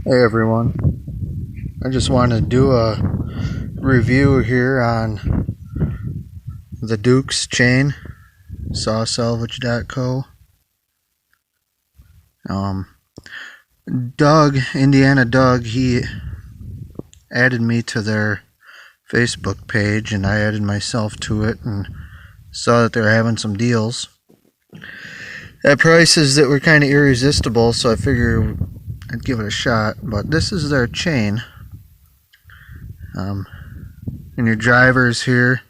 Hey everyone, I just wanted to do a review here on the Dukes chain, sawsalvage.co. Indiana Doug, he added me to their Facebook page and I added myself to it and saw that they were having some deals at prices that were kind of irresistible, so I figured I'd give it a shot. But this is their chain. And your drivers here,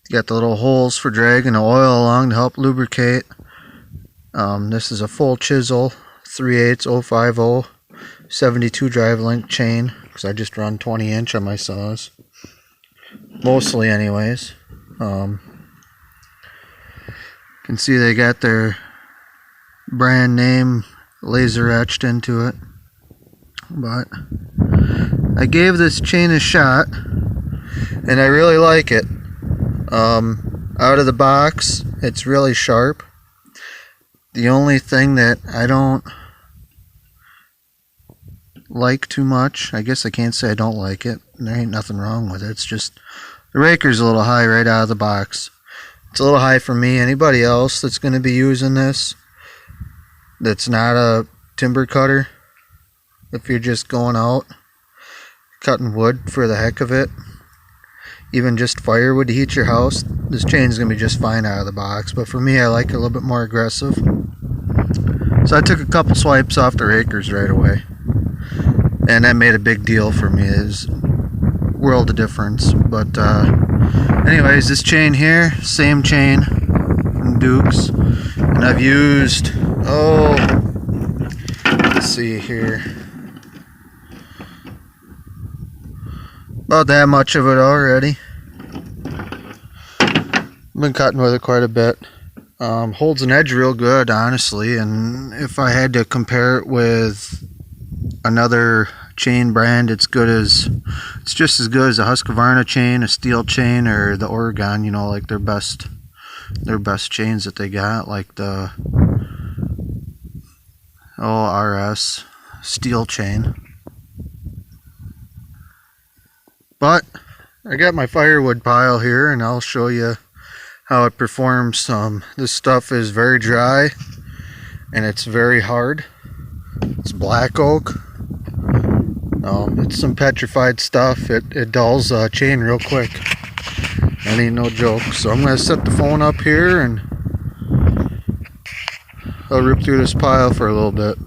you got the little holes for dragging the oil along to help lubricate. This is a full chisel 3/8 050 72 drive link chain, because I just run 20-inch on my saws, mostly anyways. You can see they got their brand name laser etched into it. But I gave this chain a shot and I really like it. Out of the box, it's really sharp. The only thing that I don't like too much, I guess I can't say I don't like it, there ain't nothing wrong with it, it's just the raker's a little high right out of the box. It's a little high for me. Anybody else that's going to be using this that's not a timber cutter, if you're just going out cutting wood for the heck of it, even just firewood to heat your house, this chain's going to be just fine out of the box. But for me, I like it a little bit more aggressive, so I took a couple swipes off the rakers right away, and that made a big deal for me. It's world of difference. But anyways, this chain here, same chain from Dukes, and I've used, let's see here, about that much of it already. Been cutting with it quite a bit. Holds an edge real good, honestly, and if I had to compare it with another chain brand, it's just as good as a Husqvarna chain, a steel chain, or the Oregon, you know, like their best chains that they got, like the RS steel chain. But I got my firewood pile here and I'll show you how it performs. This stuff is very dry and it's very hard. It's black oak. It's some petrified stuff. It dulls a chain real quick. That ain't no joke. So I'm going to set the phone up here and I'll rip through this pile for a little bit.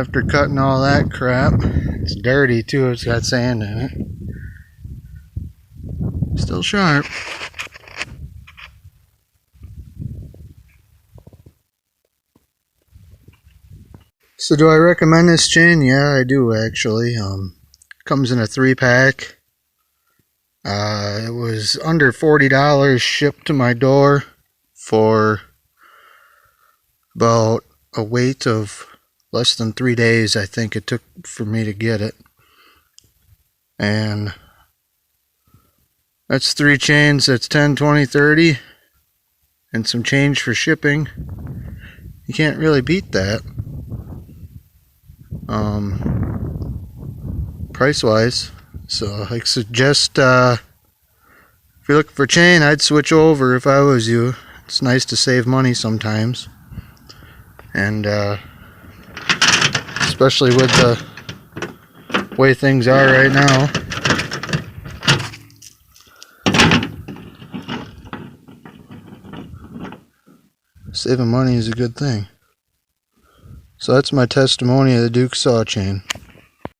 after cutting all that crap. It's dirty too, it's got sand in it. Still sharp. So do I recommend this chain? Yeah, I do actually. Comes in a 3-pack. It was under $40 shipped to my door for about a wait of less than 3 days, I think it took for me to get it. And that's 3 chains, that's 10, 20, 30, and some change for shipping. You can't really beat that. Price wise. So I suggest if you're looking for chain, I'd switch over if I was you. It's nice to save money sometimes. And especially with the way things are right now. Saving money is a good thing. So that's my testimony of the Duke saw chain.